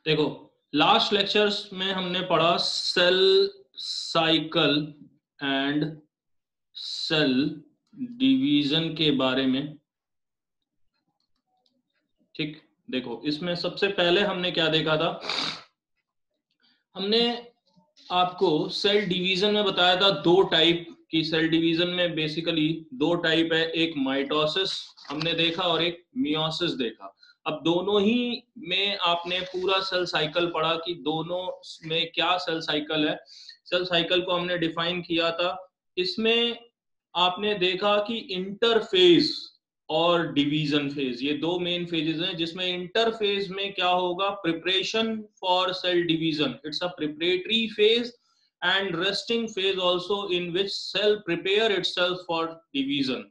देखो, last lectures में हमने पढ़ा cell cycle and cell division के बारे में। ठीक, देखो इसमें सबसे पहले हमने क्या देखा था। हमने आपको सेल डिवीजन में बताया था दो टाइप की। सेल डिवीजन में बेसिकली दो टाइप है, एक माइटोसिस हमने देखा और एक मियोसिस देखा। अब दोनों ही में आपने पूरा सेल साइकिल पढ़ा कि दोनों में क्या सेल साइकिल है। सेल साइकिल को हमने डिफाइन किया था। इसमें आपने देखा कि इंटरफेज और डिवीजन फेज, ये दो मेन फेजेस हैं, जिसमें इंटरफेज में क्या होगा, preparation for cell division, it's a preparatory phase and resting phase also in which cell prepare itself for division.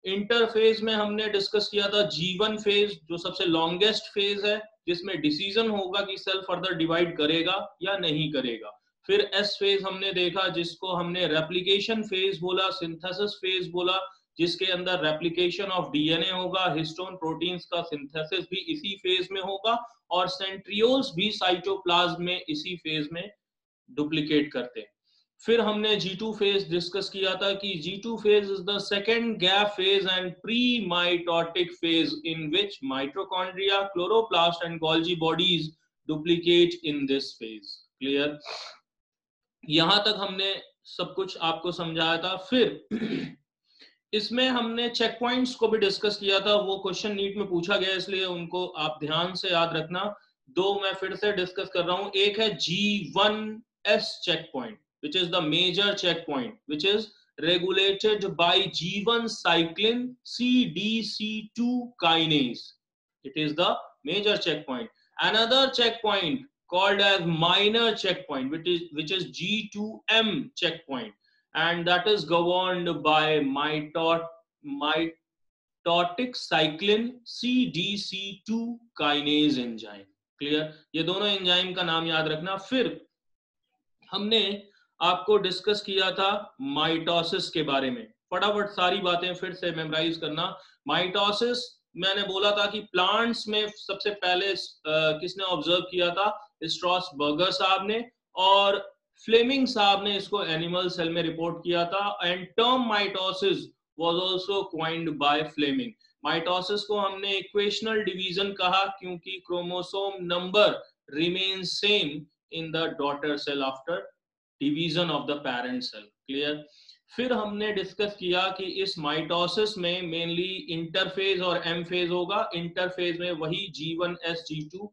Interphase में हमने डिस्कस किया था G1 फेज, जो सबसे लॉन्गेस्ट फेज है, जिसमें डिसीजन होगा कि सेल फर्दर डिवाइड करेगा या नहीं करेगा। फिर एस फेज हमने देखा, जिसको हमने रेप्लिकेशन फेज बोला, सिंथेसिस फेज बोला, जिसके अंदर रेप्लिकेशन ऑफ डीएनए होगा, हिस्टोन प्रोटीन्स का सिंथेसिस भी इसी फेज में होगा, और सेंट्रियोल्स भी साइटोप्लाज्म में इसी फेज में डुप्लीकेट करते हैं। फिर हमने G2 फेज डिस्कस किया था कि G2 phase is the second gap phase and pre mitotic phase in which mitochondria, chloroplast and Golgi bodies duplicate in this phase. Clear? यहां तक हमने सब कुछ आपको समझाया था। फिर इसमें हमने चेक पॉइंट्स को भी डिस्कस किया था, वो क्वेश्चन नीट में पूछा गया, इसलिए उनको आप ध्यान से याद रखना। दो मैं फिर से डिस्कस कर रहा हूं। एक है G1S checkpoint, which is the major checkpoint, which is regulated by G1 cyclin CDC2 kinase. It is the major checkpoint. Another checkpoint called as minor checkpoint, which is G2M checkpoint, and that is governed by mitotic cyclin CDC2 kinase enzyme. Clear? ये दोनों enzyme का नाम याद रखना। फिर हमने आपको discuss किया था माइटोसिस के बारे में। फटाफट सारी बातें फिर से मेमोराइज करना। माइटोसिस मैंने बोला था कि प्लांट्स में सबसे पहले किसने ऑब्जर्व किया था, स्ट्रॉसबर्गर साहब ने, और फ्लेमिंग साहब ने इसको एनिमल सेल में रिपोर्ट किया था। And term mitosis was also coined by Flemming. Mitosis को हमने इक्वेशनल डिवीजन कहा, क्योंकि chromosome number remain same in the daughter cell after division of the parent cell. Clear? फिर हमने डिस्कस किया कि इस माइटोसिस में मेनली इंटरफेज और एम फेज होगा। इंटरफेज में वही G1S G2,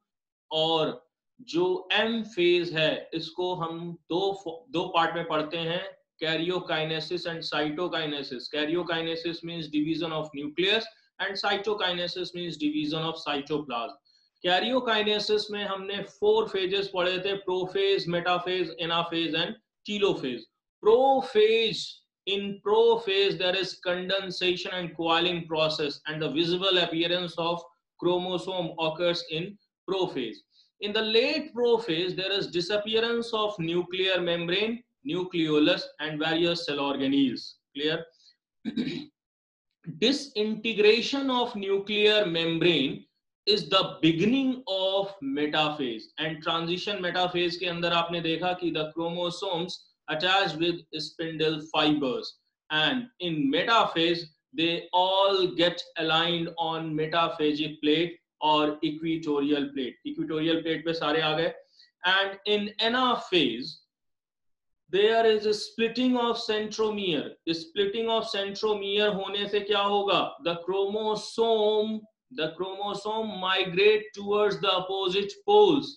और जो एम फेज है इसको हम दो पार्ट में पढ़ते हैं, karyokinesis and cytokinesis. Karyokinesis means division of nucleus and cytokinesis means division of cytoplasm. Karyokinesis में हमने 4 फेजेस पढ़े थे, prophase, metaphase, anaphase and telophase. Prophase, in prophase there is condensation and coiling process, and the visible appearance of chromosome occurs in prophase. In the late prophase there is disappearance of nuclear membrane, nucleolus and various cell organelles. Clear? Disintegration of nuclear membrane is the beginning of metaphase, and transition metaphase के अंदर आपने देखा कि the chromosomes attached with spindle fibers, and in metaphase they all get aligned on metaphagic plate और equatorial plate. Equatorial plate पे सारे आ गए. And in anaphase there is a splitting of centromere. Splitting of centromere होने से क्या होगा, the chromosome migrate towards the opposite poles,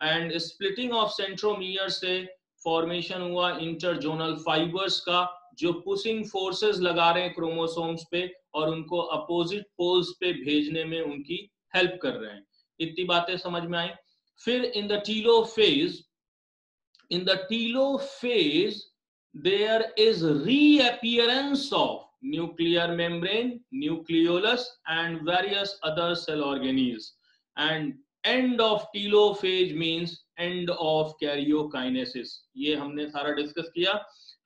and splitting of centromere से formation हुआ interzonal fibers का, जो pushing forces लगा रहे हैं chromosomes पे और उनको opposite poles पे भेजने में उनकी help कर रहे हैं। इतनी बातें समझ में आई। फिर in the telophase, in the telophase there is reappearance of nuclear membrane, nucleolus and various other cell organelles, and end of telophase means end of karyokinesis. ये हमने सारा डिस्कस किया।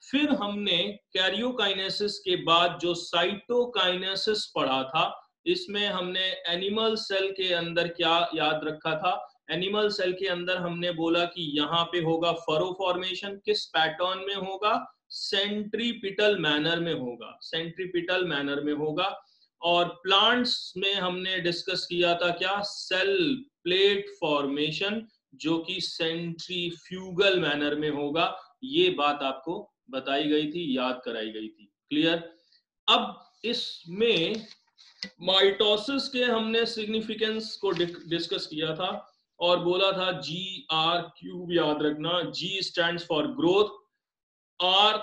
फिर हमने कैरियोकाइनेसिस के बाद जो साइटोकाइनेसिस पढ़ा था, इसमें हमने एनिमल सेल के अंदर क्या याद रखा था, एनिमल सेल के अंदर हमने बोला कि यहाँ पे होगा फरो फॉर्मेशन, किस पैटर्न में होगा, सेंट्रीपिटल मैनर में होगा, सेंट्रीपिटल मैनर में होगा। और प्लांट्स में हमने डिस्कस किया था क्या, सेल प्लेट फॉर्मेशन, जो कि सेंट्रीफ्यूगल मैनर में होगा। ये बात आपको बताई गई थी, याद कराई गई थी। क्लियर। अब इसमें माइटोसिस के हमने सिग्निफिकेंस को डिस्कस किया था और बोला था GR3 याद रखना। G stands for growth, R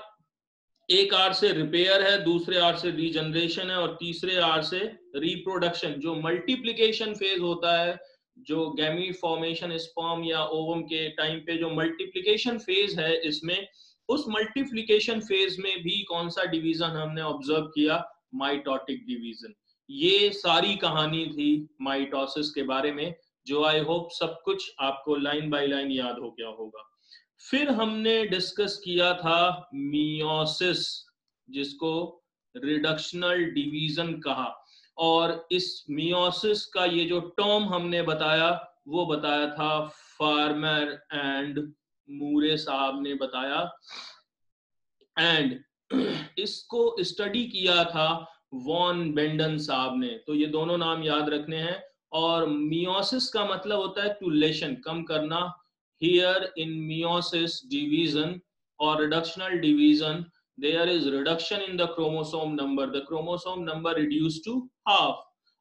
एक आर से रिपेयर है, दूसरे आर से रीजनरेशन है और तीसरे आर से रिप्रोडक्शन। जो मल्टीप्लिकेशन फेज होता है, जो गैमीट फॉर्मेशन स्पर्म या ओवम के टाइम पे जो मल्टीप्लिकेशन फेज है, इसमें उस मल्टीप्लिकेशन फेज में भी कौन सा डिवीजन हमने ऑब्जर्व किया, माइटोटिक डिवीजन। ये सारी कहानी थी माइटोसिस के बारे में, जो आई होप सब कुछ आपको लाइन बाय लाइन याद हो गया होगा। फिर हमने डिस्कस किया था मियोसिस, जिसको रिडक्शनल डिवीजन कहा। और इस मियोसिस का ये जो टर्म हमने बताया, वो बताया था फार्मर एंड मूरे साहब ने बताया। एंड इसको स्टडी किया था वॉन बेंडन साहब ने। तो ये दोनों नाम याद रखने हैं। और मियोसिस का मतलब होता है टू लेशन, कम करना। Here in meiosis division or reductional division, there is reduction in the chromosome number. The chromosome number reduced to half.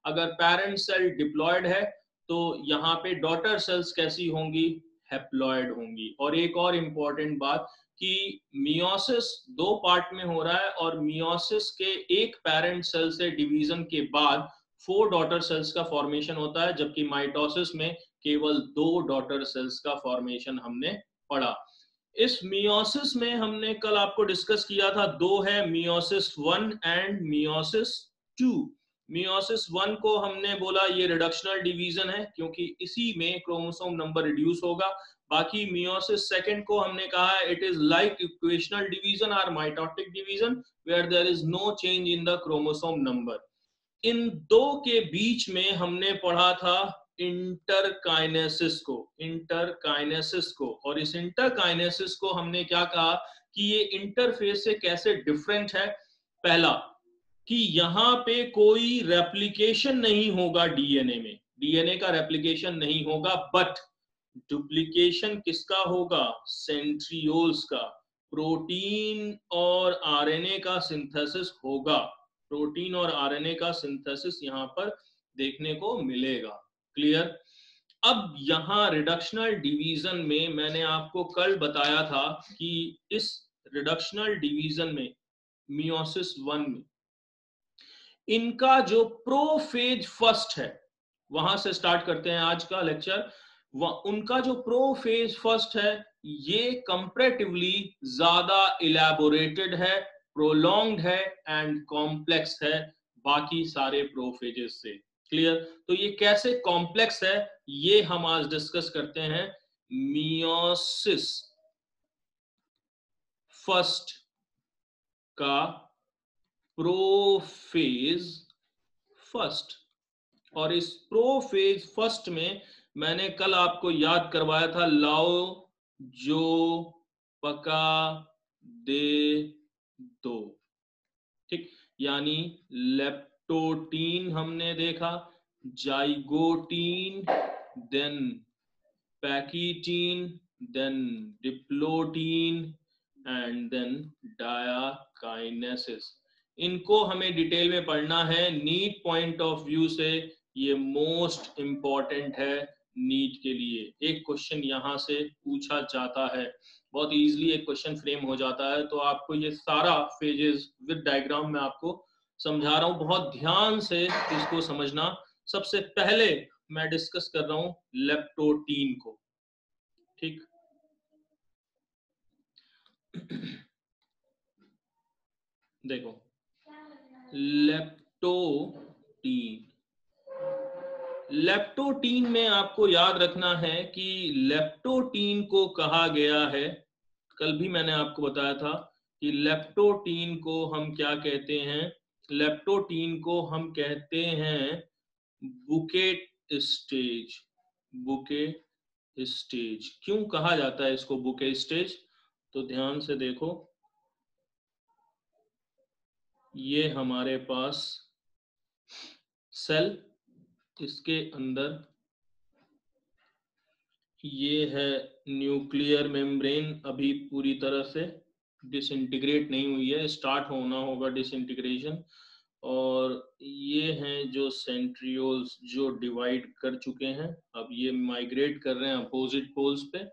अगर parent cell diploid है तो यहाँ पे daughter cells कैसी होंगी, haploid होंगी। और एक और important बात कि meiosis दो पार्ट में हो रहा है और meiosis के एक parent cell से division के बाद 4 daughter cells का formation होता है, जबकि mitosis में केवल 2 डॉटर सेल्स का फॉर्मेशन हमने पढ़ा। इस मियोसिस में हमने कल आपको डिस्कस किया था, दो है, मियोसिस 1 एंड मियोसिस 2। मियोसिस 1 को हमने बोला ये रिडक्शनल डिवीजन है, क्योंकि इसी में क्रोमोसोम नंबर रिड्यूस होगा। बाकी मियोसिस 2 को हमने कहा it is like equational division और mitotic division, where there is no change in the chromosome number. इन दो के बीच में हमने पढ़ा था इंटरकाइनेसिस को, इंटरकाइनेसिस को। और इस इंटरकाइनेसिस को हमने क्या कहा कि ये इंटरफेस से कैसे डिफरेंट है। पहला कि यहाँ पे कोई रेप्लिकेशन नहीं होगा डीएनए में, डीएनए का रेप्लिकेशन नहीं होगा, बट डुप्लीकेशन किसका होगा, सेंट्रियोल्स का। प्रोटीन और आरएनए का सिंथेसिस होगा, प्रोटीन और आरएनए का सिंथेसिस यहाँ पर देखने को मिलेगा। क्लियर। अब यहाँ रिडक्शनल डिवीजन में मैंने आपको कल बताया था कि इस रिडक्शनल डिवीजन में मियोसिस 1 में इनका जो प्रोफेज फर्स्ट है, वहां से स्टार्ट करते हैं आज का लेक्चर। उनका जो प्रोफेज फर्स्ट है ये कंपैरेटिवली ज्यादा इलैबोरेटेड है, प्रोलॉन्ग्ड है एंड कॉम्प्लेक्स है बाकी सारे प्रोफेजेस से। क्लियर। तो ये कैसे कॉम्प्लेक्स है ये हम आज डिस्कस करते हैं। मियोसिस फर्स्ट का प्रोफेज फर्स्ट, और इस प्रोफेज फर्स्ट में मैंने कल आपको याद करवाया था लाओ जो पका दे दो। ठीक, यानी लेप्टोटीन हमने देखा, zygotene, then pachytene, then diplotene and then diakinesis. इनको हमें डिटेल में पढ़ना है। नीट पॉइंट ऑफ व्यू से ये मोस्ट इंपॉर्टेंट है नीट के लिए। एक क्वेश्चन यहाँ से पूछा जाता है, बहुत इजीली एक क्वेश्चन फ्रेम हो जाता है। तो आपको ये सारा फेजेस विद डायग्राम में आपको समझा रहा हूँ, बहुत ध्यान से इसको समझना। सबसे पहले मैं डिस्कस कर रहा हूँ लेप्टोटीन को। ठीक, देखो लेप्टोटीन, लेप्टोटीन में आपको याद रखना है कि लेप्टोटीन को कहा गया है, कल भी मैंने आपको बताया था कि लेप्टोटीन को हम क्या कहते हैं, लेप्टोटीन को हम कहते हैं बुकेट स्टेज, बुकेट स्टेज। क्यों कहा जाता है इसको बुके स्टेज? तो ध्यान से देखो, ये हमारे पास सेल, इसके अंदर ये है न्यूक्लियर मेम्ब्रेन, अभी पूरी तरह से डिसइंटीग्रेट नहीं हुई है, स्टार्ट होना होगा डिसइंटीग्रेशन। और ये हैं जो सेंट्रियोल्स जो डिवाइड कर चुके हैं, अब ये माइग्रेट कर रहे हैं अपोजिट पोल्स पे।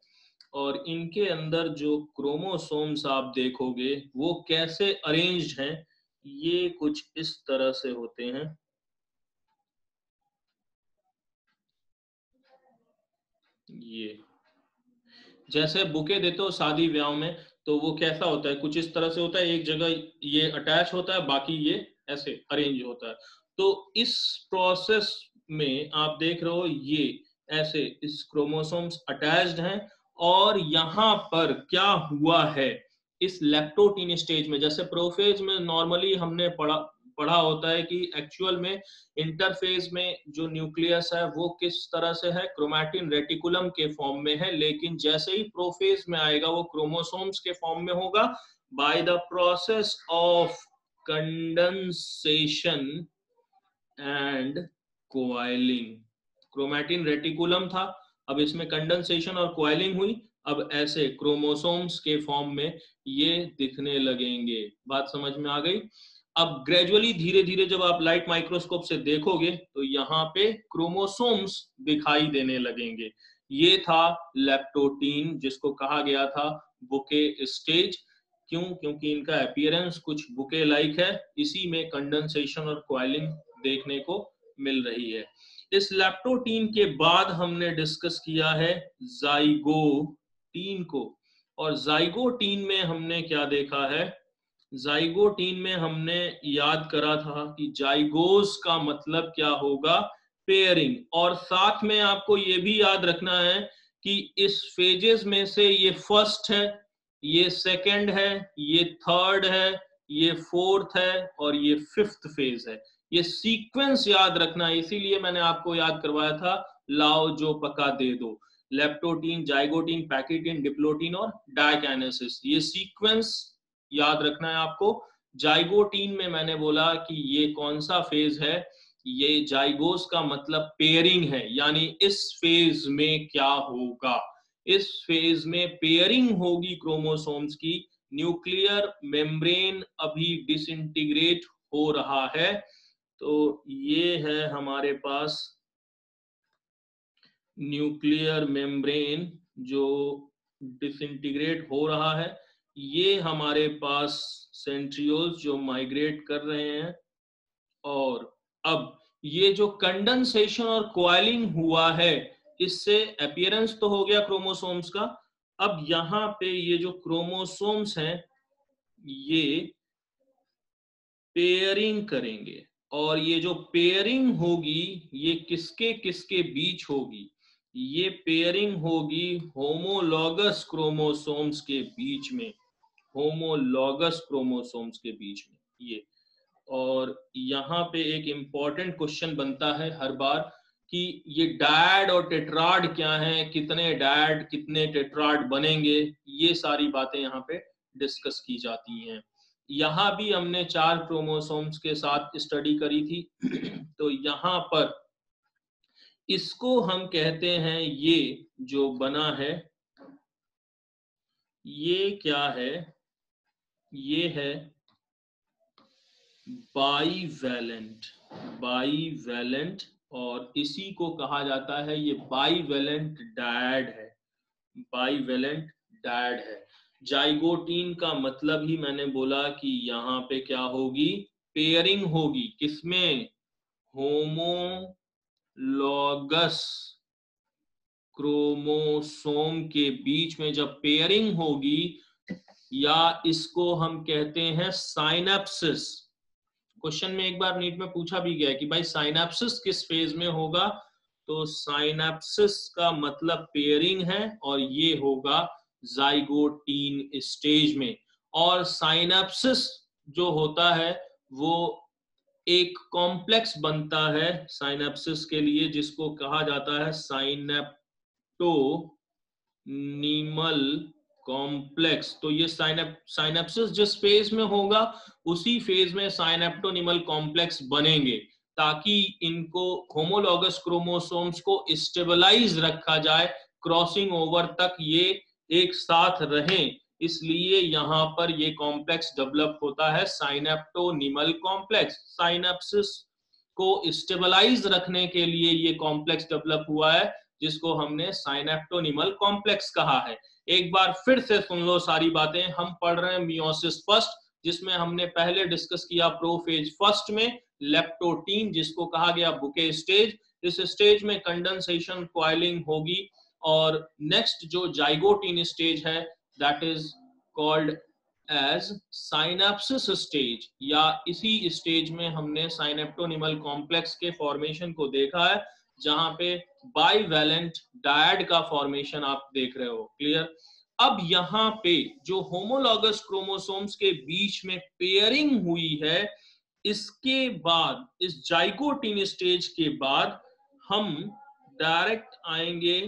और इनके अंदर जो क्रोमोसोम्स आप देखोगे वो कैसे अरेंज्ड हैं, ये कुछ इस तरह से होते हैं। ये जैसे बुके देते हो शादी ब्याह में, तो वो कैसा होता है, कुछ इस तरह से होता है, एक जगह ये अटैच होता है, बाकी ये ऐसे अरेंज होता है। तो इस प्रोसेस में आप देख रहे हो ये ऐसे इस क्रोमोसोम्स अटैच्ड हैं। और यहाँ पर क्या हुआ है इस लैक्टोटीन स्टेज में, जैसे प्रोफेज में नॉर्मली हमने पढ़ा होता है कि एक्चुअल में इंटरफेज में जो न्यूक्लियस है वो किस तरह से है, क्रोमैटिन रेटिकुलम के फॉर्म में है। लेकिन जैसे ही प्रोफेज में आएगा वो क्रोमोसोम्स के फॉर्म में होगा by the process of condensation and coiling. Chromatin reticulum था, अब इसमें कंडेंसेशन और कोआइलिंग हुई, अब ऐसे क्रोमोसोम्स के फॉर्म में ये दिखने लगेंगे। बात समझ में आ गई? अब ग्रेजुअली धीरे धीरे जब आप लाइट माइक्रोस्कोप से देखोगे तो यहाँ पे क्रोमोसोम्स दिखाई देने लगेंगे। ये था लेप्टोटीन, जिसको कहा गया था बुके स्टेज। क्यों? क्योंकि इनका अपीयरेंस कुछ बुके लाइक है, इसी में कंडेंसेशन और कोआइलिंग देखने को मिल रही है। इस लैप्टोटीन के बाद हमने डिस्कस किया है जाइगोटीन को। और जाइगोटीन में हमने क्या देखा है, जाइगोटीन में हमने याद करा था कि जाइगोस का मतलब क्या होगा, पेयरिंग। और साथ में आपको ये भी याद रखना है कि इस फेजेस में से ये फर्स्ट है, ये सेकंड है, ये थर्ड है, ये फोर्थ है और ये फिफ्थ फेज है। ये सीक्वेंस याद रखना है, इसीलिए मैंने आपको याद करवाया था लाओ जो पका दे दो, लेप्टोटीन, जाइगोटीन, पैकिटीन, डिप्लोटीन और डायकाइनेसिस, ये सीक्वेंस याद रखना है आपको। जाइगोटीन में मैंने बोला कि ये कौन सा फेज है, ये जाइगोस का मतलब पेयरिंग है, यानी इस फेज में क्या होगा, इस फेज में पेयरिंग होगी क्रोमोसोम्स की। न्यूक्लियर मेम्ब्रेन अभी डिसइंटीग्रेट हो रहा है। तो ये है हमारे पास न्यूक्लियर मेम्ब्रेन जो डिसइंटीग्रेट हो रहा है, ये हमारे पास सेंट्रियोल्स जो माइग्रेट कर रहे हैं। और अब ये जो कंडेंसेशन और कोआइलिंग हुआ है, इससे अपीयरेंस तो हो गया क्रोमोसोम्स का। अब यहाँ पे ये जो क्रोमोसोम्स हैं ये पेयरिंग करेंगे। और ये जो पेयरिंग होगी ये किसके किसके बीच होगी, ये पेयरिंग होगी होमोलॉगस क्रोमोसोम्स के बीच में, होमोलॉगस क्रोमोसोम्स के बीच में ये। और यहाँ पे एक इंपॉर्टेंट क्वेश्चन बनता है हर बार कि ये डायड और टेट्राड क्या है, कितने डायड कितने टेट्राड बनेंगे, ये सारी बातें यहाँ पे डिस्कस की जाती हैं। यहाँ भी हमने 4 क्रोमोसोम्स के साथ स्टडी करी थी तो यहाँ पर इसको हम कहते हैं, ये जो बना है ये क्या है, ये है बाईवैलेंट, बाईवैलेंट। और इसी को कहा जाता है, ये बाईवैलेंट डायड है, बाईवैलेंट डायड है। जाइगोटीन का मतलब ही मैंने बोला कि यहाँ पे क्या होगी, पेयरिंग होगी, किसमें, होमोलॉगस क्रोमोसोम के बीच में जब पेयरिंग होगी, या इसको हम कहते हैं साइनेप्सिस। क्वेश्चन में एक बार नीट में पूछा भी गया है कि भाई साइनेप्सिस किस फेज में होगा, तो साइनेप्सिस का मतलब पेयरिंग है और ये होगा जाइगोटीन स्टेज में। और साइनेप्सिस जो होता है वो एक कॉम्प्लेक्स बनता है साइनेप्सिस के लिए, जिसको कहा जाता है साइनेप्टिक निमल कॉम्प्लेक्स। तो ये साइनेप्सिस जिस फेज में होगा उसी फेज में साइनेप्टोनिमल कॉम्प्लेक्स बनेंगे, ताकि इनको होमोलॉगस क्रोमोसोम्स को स्टेबलाइज रखा जाए, क्रॉसिंग ओवर तक ये एक साथ रहें। इसलिए यहाँ पर ये कॉम्प्लेक्स डेवलप होता है, साइनेप्टोनिमल कॉम्प्लेक्स। साइनेप्सिस को स्टेबलाइज रखने के लिए ये कॉम्प्लेक्स डेवलप हुआ है, जिसको हमने साइनेप्टोनिमल कॉम्प्लेक्स कहा है। एक बार फिर से सुन लो सारी बातें। हम पढ़ रहे हैं मियोसिस फर्स्ट, जिसमें हमने पहले डिस्कस किया प्रोफेज फर्स्ट में लेप्टोटीन, जिसको कहा गया बुके स्टेज। इस स्टेज में कंडेंसेशन कॉइलिंग होगी, और नेक्स्ट जो जाइगोटीन स्टेज है that is called as synapsis stage, या इसी स्टेज में हमने साइनेप्टोनिमल कॉम्प्लेक्स के फॉर्मेशन को देखा है, जहां पे बाईवैलेंट डायड का फॉर्मेशन आप देख रहे हो। क्लियर? अब यहाँ पे जो होमोलॉगस क्रोमोसोम्स के बीच में पेयरिंग हुई है, इसके बाद, इस जाइगोटीन स्टेज के बाद हम डायरेक्ट आएंगे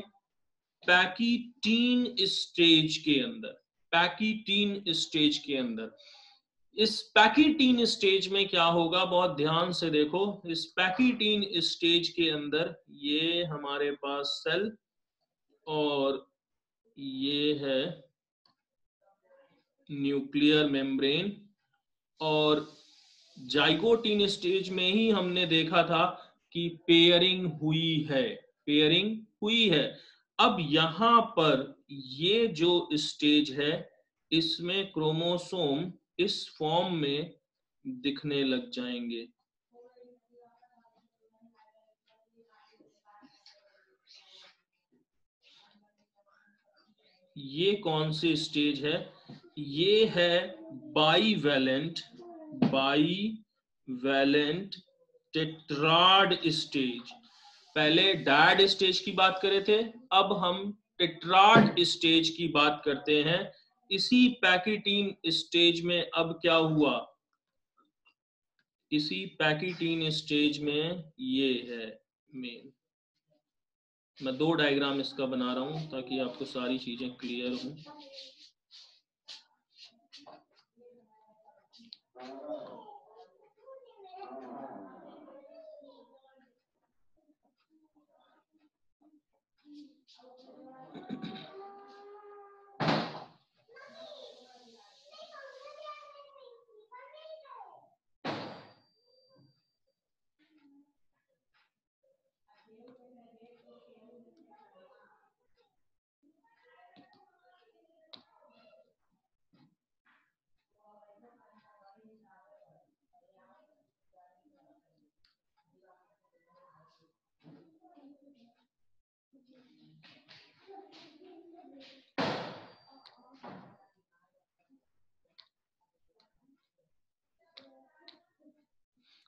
पैकीटीन स्टेज के अंदर। पैकीटीन स्टेज के अंदर, इस पैकीटीन स्टेज में क्या होगा, बहुत ध्यान से देखो। इस पैकीटीन स्टेज के अंदर ये हमारे पास सेल, और ये है न्यूक्लियर मेम्ब्रेन, और जाइगोटीन स्टेज में ही हमने देखा था कि पेयरिंग हुई है, पेयरिंग हुई है। अब यहां पर ये जो स्टेज है, इसमें क्रोमोसोम इस फॉर्म में दिखने लग जाएंगे। ये कौन सी स्टेज है? ये है बाईवैलेंट टेट्राड स्टेज। पहले डायड स्टेज की बात करे थे, अब हम टेट्राड स्टेज की बात करते हैं। इसी पैकीटीन स्टेज में अब क्या हुआ, इसी पैकीटीन स्टेज में ये है मेन। मैं दो डायग्राम इसका बना रहा हूं ताकि आपको सारी चीजें क्लियर हों।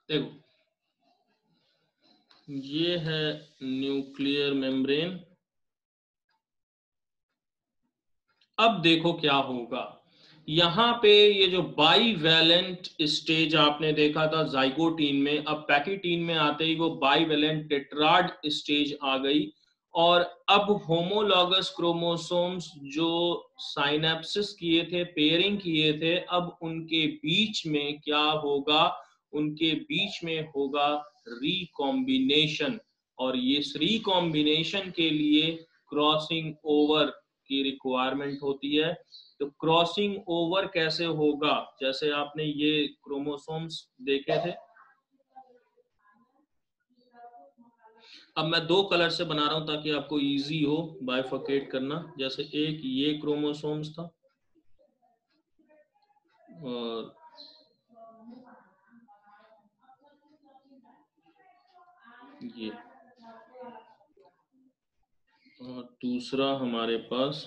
देखो, ये है न्यूक्लियर मेम्ब्रेन। अब देखो क्या होगा, यहाँ पे ये जो बाईवैलेंट स्टेज आपने देखा था जाइगोटीन में, अब पैकीटीन में आते ही वो बाईवैलेंट टेट्राड स्टेज आ गई। और अब होमोलॉगस क्रोमोसोम्स जो साइनेप्सिस किए थे, पेयरिंग किए थे, अब उनके बीच में क्या होगा, उनके बीच में होगा रिकॉम्बिनेशन। और ये रिकॉम्बिनेशन के लिए क्रॉसिंग ओवर की रिक्वायरमेंट होती है। तो क्रॉसिंग ओवर कैसे होगा, जैसे आपने ये क्रोमोसोम्स देखे थे, अब मैं दो कलर से बना रहा हूं ताकि आपको इजी हो बाइफरकेट करना। जैसे एक ये क्रोमोसोम्स था, और ये, और दूसरा हमारे पास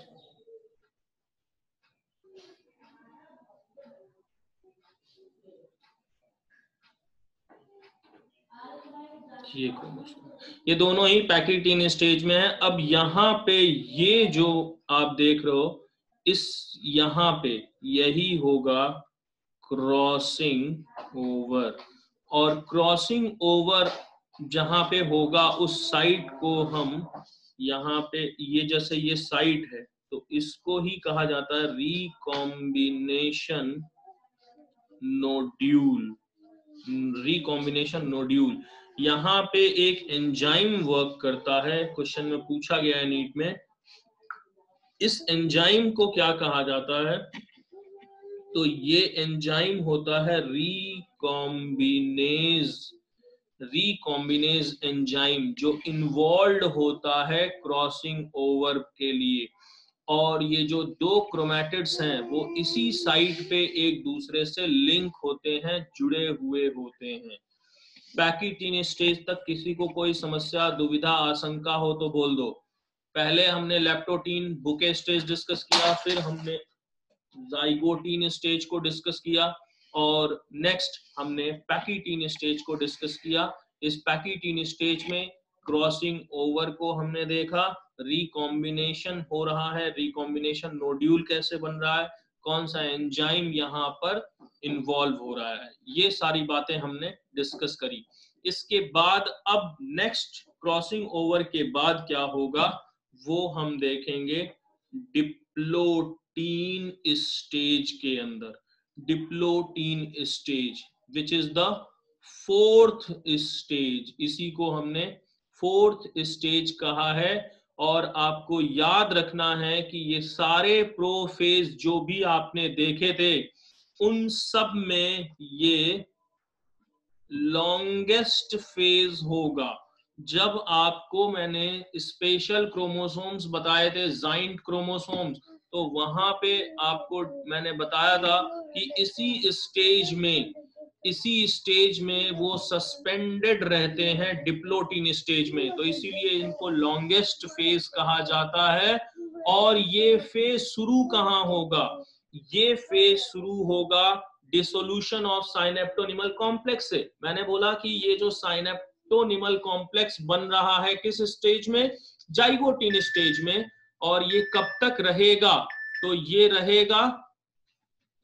ये क्रोमोसोम। ये दोनों ही पैकीटीन स्टेज में है। अब यहाँ पे ये जो आप देख रहे हो, इस यहाँ पे यही होगा क्रॉसिंग ओवर। और क्रॉसिंग ओवर जहां पे होगा उस साइट को हम यहाँ पे ये जैसे ये साइट है तो इसको ही कहा जाता है रिकॉम्बिनेशन नोड्यूल। रिकॉम्बिनेशन नोड्यूल, यहाँ पे एक एंजाइम वर्क करता है, क्वेश्चन में पूछा गया है नीट में। इस एंजाइम को क्या कहा जाता है? तो ये एंजाइम होता है रिकॉम्बिनेज एंजाइम, जो इन्वॉल्व होता है क्रॉसिंग ओवर के लिए। और ये जो दो क्रोमैटिड्स हैं वो इसी साइट पे एक दूसरे से लिंक होते हैं, जुड़े हुए होते हैं। पैकिटीन स्टेज तक किसी को कोई समस्या, दुविधा, आशंका हो तो बोल दो। पहले हमने लेप्टोटीन बुके स्टेज डिस्कस किया, फिर हमने जाइगोटीन स्टेज को डिस्कस किया, और नेक्स्ट हमने पैकिटीन स्टेज को डिस्कस किया। इस पैकिटीन स्टेज में क्रॉसिंग ओवर को हमने देखा, रिकॉम्बिनेशन हो रहा है, रिकॉम्बिनेशन नोड्यूल कैसे बन रहा है, कौन सा एंजाइम यहाँ पर इन्वॉल्व हो रहा है, ये सारी बातें हमने डिस्कस करी। इसके बाद अब नेक्स्ट क्रॉसिंग ओवर के बाद क्या होगा वो हम देखेंगे डिप्लोटीन स्टेज के अंदर। Diplotene stage which is the fourth stage, इसी को हमने फोर्थ स्टेज कहा है। और आपको याद रखना है कि ये सारे प्रोफेज जो भी आपने देखे थे उन सब में ये लॉन्गेस्ट फेज होगा। जब आपको मैंने स्पेशल क्रोमोसोम्स बताए थे, जाइंट क्रोमोसोम्स, तो वहां पे आपको मैंने बताया था कि इसी स्टेज में वो सस्पेंडेड रहते हैं डिप्लोटीन स्टेज में, तो इसीलिए इनको लॉन्गेस्ट फेज कहा जाता है। और ये फेज शुरू कहाँ होगा? ये फेज शुरू होगा डिसोल्यूशन ऑफ साइनेप्टोनिमल कॉम्प्लेक्स से। मैंने बोला कि ये जो साइनेप्टोनिमल कॉम्प्लेक्स बन रहा है किस स्टेज में? जाइगोटीन स्टेज में। और ये कब तक रहेगा? तो ये रहेगा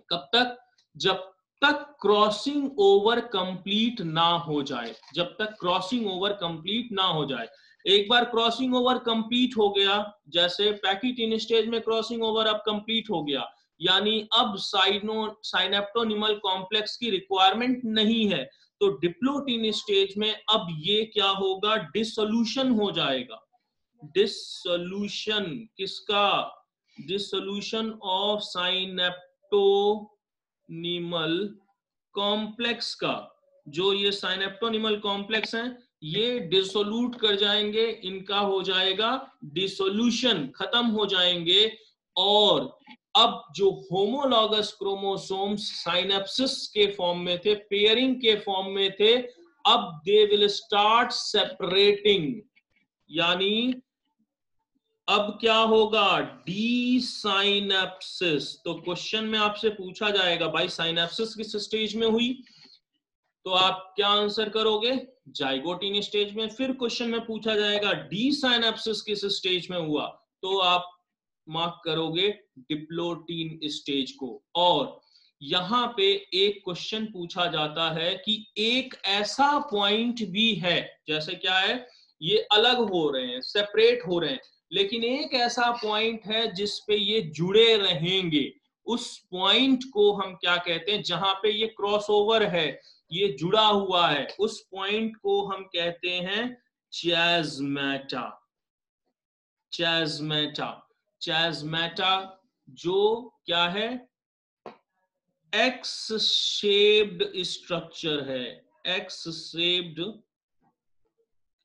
कब तक? जब तक क्रॉसिंग ओवर कंप्लीट ना हो जाए, जब तक क्रॉसिंग ओवर कंप्लीट ना हो जाए। एक बार क्रॉसिंग ओवर कंप्लीट हो गया, जैसे पैकिटीन स्टेज में क्रॉसिंग ओवर अब कंप्लीट हो गया, यानी अब साइनेप्टोनिमल कॉम्प्लेक्स की रिक्वायरमेंट नहीं है, तो डिप्लोटीन स्टेज में अब ये क्या होगा? डिसोल्यूशन हो जाएगा। डिसोल्यूशन किसका? डिसोल्यूशन ऑफ साइनेप्टोनिमल कॉम्प्लेक्स का। जो ये साइनेप्टोनिमल कॉम्प्लेक्स हैं ये डिसोल्यूट कर जाएंगे, इनका हो जाएगा डिसोल्यूशन, खत्म हो जाएंगे। और अब जो होमोलॉगस क्रोमोसोम्स साइनेप्सिस के फॉर्म में थे, पेयरिंग के फॉर्म में थे, अब दे विल स्टार्ट सेपरेटिंग, यानी अब क्या होगा? डीसाइनेप्सिस। तो क्वेश्चन में आपसे पूछा जाएगा भाई साइनेप्सिस किस स्टेज में हुई, तो आप क्या आंसर करोगे? जाइगोटीन स्टेज में। फिर क्वेश्चन में पूछा जाएगा डीसाइनेप्सिस किस स्टेज में हुआ, तो आप मार्क करोगे डिप्लोटीन स्टेज को। और यहां पे एक क्वेश्चन पूछा जाता है कि एक ऐसा पॉइंट भी है, जैसे क्या है, ये अलग हो रहे हैं, सेपरेट हो रहे हैं, लेकिन एक ऐसा पॉइंट है जिस पे ये जुड़े रहेंगे, उस पॉइंट को हम क्या कहते हैं? जहां पे ये क्रॉसओवर है, ये जुड़ा हुआ है, उस पॉइंट को हम कहते हैं चिasmata। चिasmata, चिasmata जो क्या है? एक्स शेप्ड स्ट्रक्चर है, एक्स शेप्ड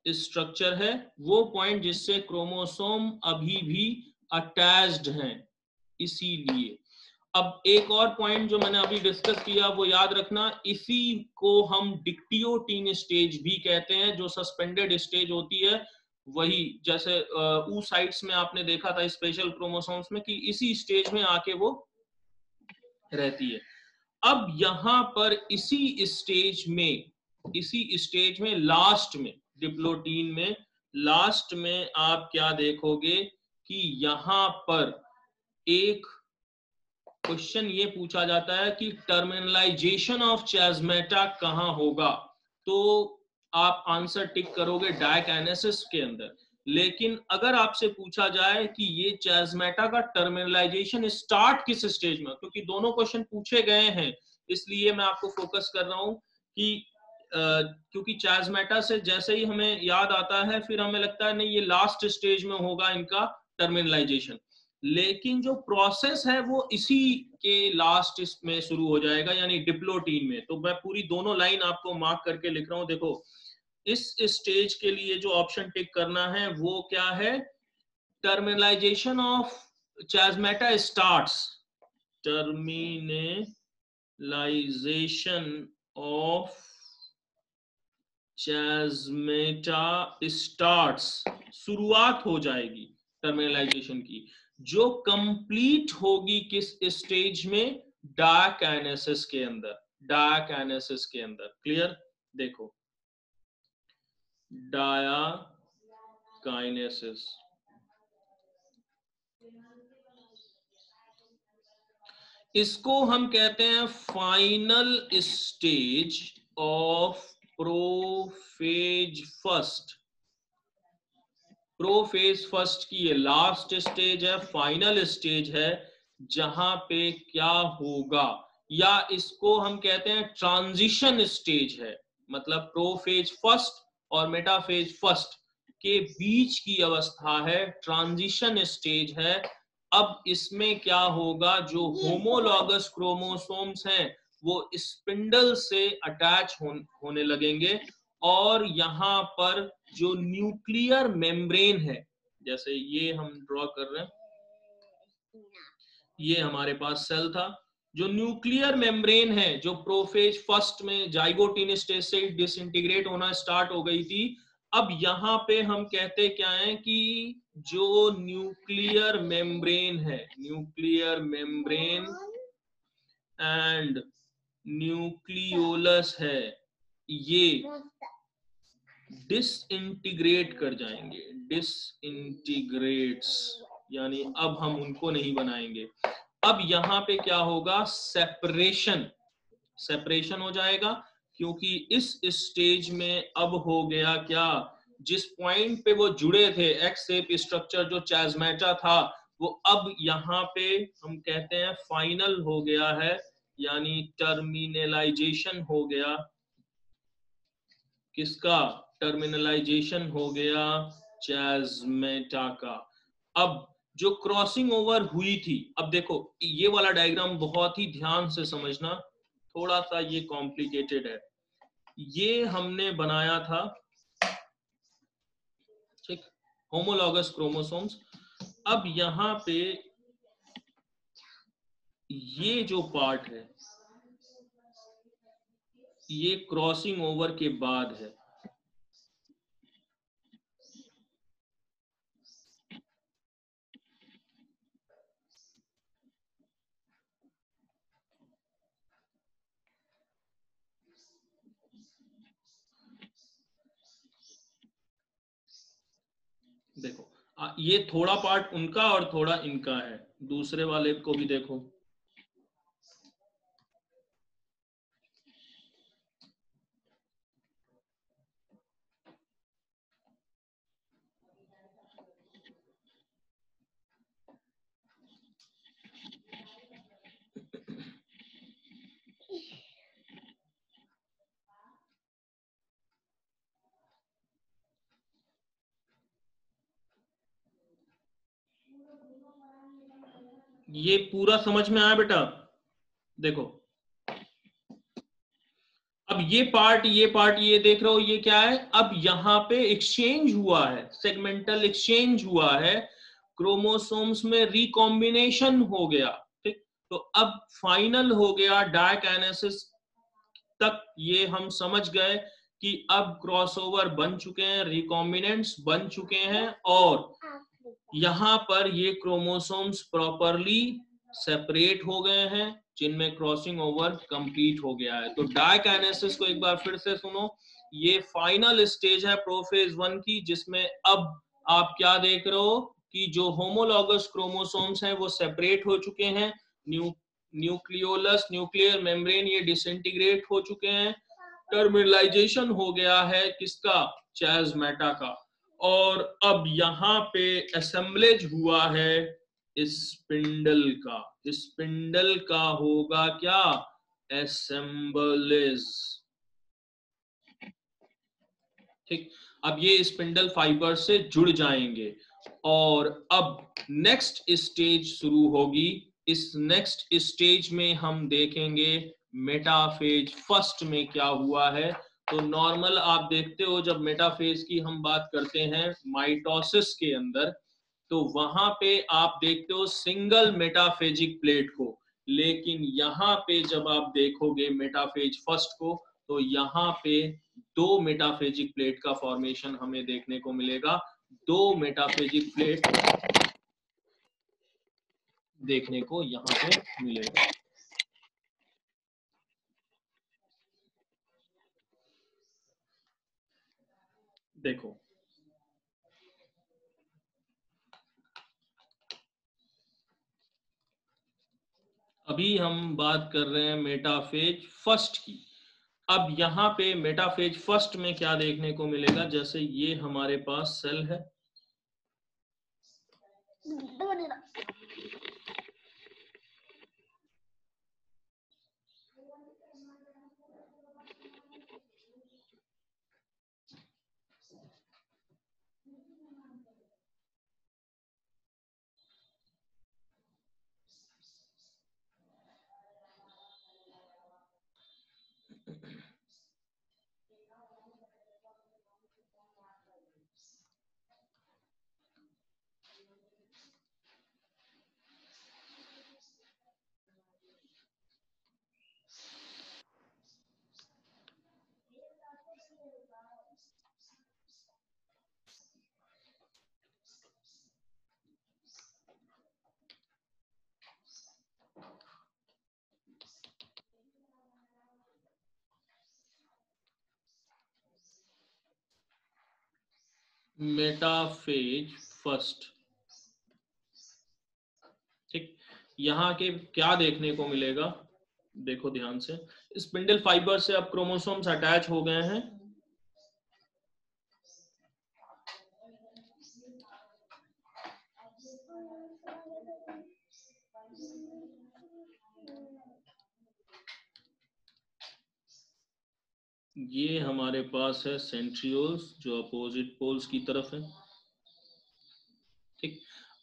स्ट्रक्चर है, वो पॉइंट जिससे क्रोमोसोम अभी भी अटैच्ड हैं। इसीलिए अब एक और पॉइंट जो मैंने अभी डिस्कस किया वो याद रखना, इसी को हम डिक्टियोटीन स्टेज भी कहते हैं, जो सस्पेंडेड स्टेज होती है। वही जैसे oocytes में आपने देखा था स्पेशल क्रोमोसोम्स में कि इसी स्टेज में आके वो रहती है। अब यहां पर इसी स्टेज में लास्ट में, डिप्लोटीन में लास्ट में आप क्या देखोगे कि यहां पर एक क्वेश्चन ये पूछा जाता है कि टर्मिनलाइजेशन ऑफ चिasmata कहां होगा, तो आप आंसर टिक करोगे डायकाइनेसिस के अंदर। लेकिन अगर आपसे पूछा जाए कि ये चाज़मेटा का टर्मिनलाइजेशन स्टार्ट किस स्टेज में, क्योंकि दोनों क्वेश्चन पूछे गए हैं, इसलिए मैं आपको फोकस कर रहा हूं कि क्योंकि चाज़मेटा से जैसे ही हमें याद आता है फिर हमें लगता है नहीं ये लास्ट स्टेज में होगा इनका टर्मिनलाइजेशन, लेकिन जो प्रोसेस है वो इसी के लास्ट में शुरू हो जाएगा, यानी डिप्लोटीन में। तो मैं पूरी दोनों लाइन आपको मार्क करके लिख रहा हूं। देखो इस स्टेज के लिए जो ऑप्शन टिक करना है वो क्या है, terminalization of chiasmata starts, terminalization of chiasmata starts, शुरुआत हो जाएगी टर्मिनलाइजेशन की, जो कंप्लीट होगी किस स्टेज में, डायकाइनेसिस के अंदर, डायकाइनेसिस के अंदर। क्लियर? देखो डायकाइनेसिस, इसको हम कहते हैं final stage of prophase first. Prophase first की ये लास्ट स्टेज है, फाइनल स्टेज है, जहां पे क्या होगा, या इसको हम कहते हैं ट्रांजिशन स्टेज है। मतलब प्रोफेज फर्स्ट और मेटाफेज फर्स्ट के बीच की अवस्था है, ट्रांजिशन स्टेज है। अब इसमें क्या होगा, जो होमोलॉगस क्रोमोसोम्स हैं वो स्पिंडल से अटैच होने लगेंगे, और यहाँ पर जो न्यूक्लियर मेम्ब्रेन है, जैसे ये हम ड्रॉ कर रहे हैं, ये हमारे पास सेल था, जो न्यूक्लियर मेम्ब्रेन है जो प्रोफेज फर्स्ट में जाइगोटिन स्टेज से डिसइंटीग्रेट होना स्टार्ट हो गई थी, अब यहाँ पे हम कहते क्या है कि जो न्यूक्लियर मेम्ब्रेन है, न्यूक्लियर मेम्ब्रेन एंड न्यूक्लियोलस है, ये डिसइंटीग्रेट कर जाएंगे, डिसइंटीग्रेट्स, यानी अब हम उनको नहीं बनाएंगे। अब यहाँ पे क्या होगा, सेपरेशन, सेपरेशन हो जाएगा, क्योंकि इस स्टेज में अब हो गया क्या, जिस पॉइंट पे वो जुड़े थे, एक्स शेप स्ट्रक्चर जो चाज़मेटा था, वो अब यहाँ पे हम कहते हैं फाइनल हो गया है, यानी टर्मिनलाइजेशन हो गया, किसका, टर्मिनलाइजेशन हो गया चाज़मेटा का। अब जो क्रॉसिंग ओवर हुई थी, अब देखो ये वाला डायग्राम बहुत ही ध्यान से समझना, थोड़ा सा ये कॉम्प्लिकेटेड है। ये हमने बनाया था, ठीक, होमोलॉगस क्रोमोसोम्स। अब यहाँ पे ये जो पार्ट है ये क्रॉसिंग ओवर के बाद है। देखो ये थोड़ा पार्ट उनका और थोड़ा इनका है, दूसरे वाले को भी देखो, ये पूरा समझ में आया बेटा? देखो अब ये पार्ट ये देख रहे हो, ये क्या है, अब यहाँ पे एक्सचेंज हुआ है, सेगमेंटल एक्सचेंज हुआ है, क्रोमोसोम्स में रिकॉम्बिनेशन हो गया, ठीक। तो अब फाइनल हो गया डायकाइनेसिस तक, ये हम समझ गए कि अब क्रॉसओवर बन चुके हैं, रिकॉम्बिनेंट्स बन चुके हैं, और यहाँ पर ये क्रोमोसोम्स प्रॉपरली सेपरेट हो गए हैं, जिनमें क्रॉसिंग ओवर कंप्लीट हो गया है। तो डायकाइनेसिस को एक बार फिर से सुनो, ये फाइनल स्टेज है प्रोफेज 1 की, जिसमें अब आप क्या देख रहे हो कि जो होमोलॉगस क्रोमोसोम्स हैं वो सेपरेट हो चुके हैं, न्यूक्लियोलस, न्यूक्लियर मेम्ब्रेन ये डिसइंटीग्रेट हो चुके हैं, टर्मिनलाइजेशन हो गया है किसका, चाज़मेटा का। और अब यहाँ पे असेंबलेज हुआ है स्पिंडल का। स्पिंडल का होगा क्या? असेंबलेज। ठीक, अब ये स्पिंडल फाइबर से जुड़ जाएंगे और अब नेक्स्ट स्टेज शुरू होगी। इस नेक्स्ट स्टेज में हम देखेंगे मेटाफेज फर्स्ट में क्या हुआ है। तो नॉर्मल आप देखते हो जब मेटाफेज की हम बात करते हैं माइटोसिस के अंदर, तो वहां पे आप देखते हो सिंगल मेटाफेजिक प्लेट को, लेकिन यहाँ पे जब आप देखोगे मेटाफेज फर्स्ट को तो यहाँ पे दो मेटाफेजिक प्लेट का फॉर्मेशन हमें देखने को मिलेगा। दो मेटाफेजिक प्लेट देखने को यहाँ पे मिलेगा। देखो अभी हम बात कर रहे हैं मेटाफेज फर्स्ट की। अब यहाँ पे मेटाफेज फर्स्ट में क्या देखने को मिलेगा, जैसे ये हमारे पास सेल है, मेटाफेज फर्स्ट। ठीक, यहाँ के क्या देखने को मिलेगा, देखो ध्यान से, स्पिंडल फाइबर से अब क्रोमोसोम्स अटैच हो गए हैं। ये हमारे पास है सेंट्रियोल्स जो अपोजिट पोल्स की तरफ है। ठीक,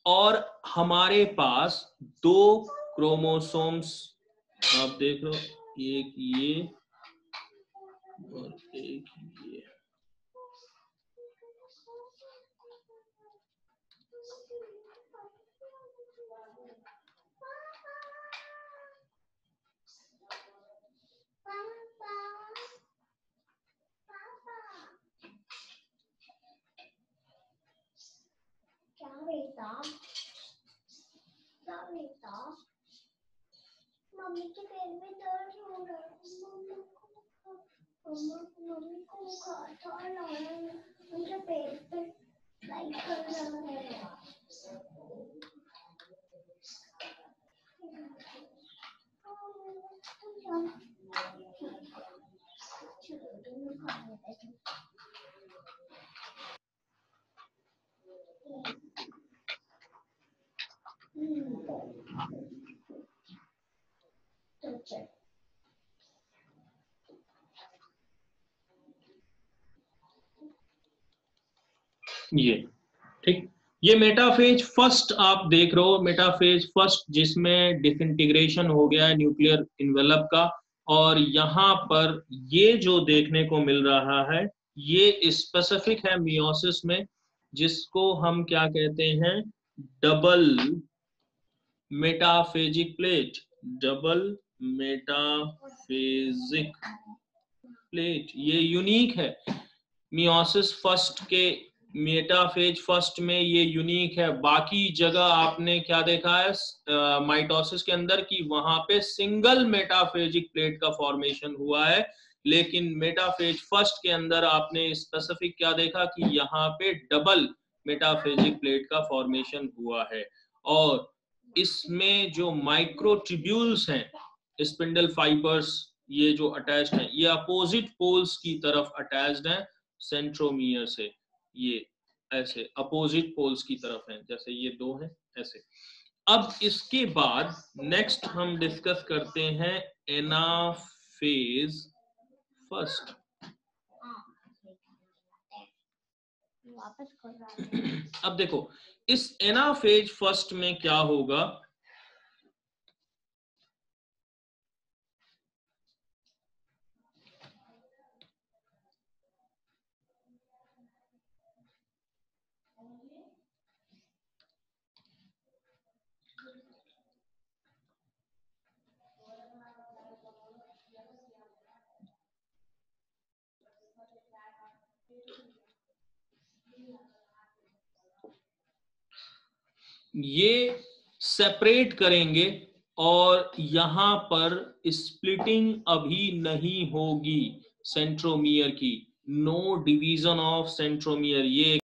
और हमारे पास दो क्रोमोसोम्स आप देख लो, एक ये और एक ये। मम्मी के पेट में दर्द हो रहा है। मम्मी को बुखार था ना, मुझे पेट पे लाइट कर रहा है। ये ठीक, ये मेटाफेज फर्स्ट आप देख रहे हो, मेटाफेज फर्स्ट जिसमें डिसइंटीग्रेशन हो गया है न्यूक्लियर इन्वेलप का। और यहाँ पर ये जो देखने को मिल रहा है ये स्पेसिफिक है मियोसिस में, जिसको हम क्या कहते हैं, double metaphasic plate. Double metaphasic plate ये यूनिक है मियोसिस फर्स्ट के, मेटाफेज फर्स्ट में ये यूनिक है। बाकी जगह आपने क्या देखा है माइटोसिस के अंदर कि वहां पे सिंगल मेटाफेजिक प्लेट का फॉर्मेशन हुआ है, लेकिन मेटाफेज फर्स्ट के अंदर आपने स्पेसिफिक क्या देखा कि यहाँ पे डबल मेटाफेजिक प्लेट का फॉर्मेशन हुआ है। और इसमें जो माइक्रोट्यूब्यूल्स हैं, स्पिंडल फाइबर्स, ये जो अटैच्ड हैं ये अपोजिट पोल्स की तरफ अटैच्ड हैं सेंट्रोमियर से। ये ऐसे अपोजिट पोल्स की तरफ हैं, जैसे ये दो हैं ऐसे। अब इसके बाद नेक्स्ट हम डिस्कस करते हैं एनाफेज फर्स्ट। वापस कर रहा है। अब देखो इस एनाफेज फर्स्ट में क्या होगा, ये सेपरेट करेंगे और यहां पर स्प्लिटिंग अभी नहीं होगी सेंट्रोमियर की, नो डिवीजन ऑफ सेंट्रोमियर, ये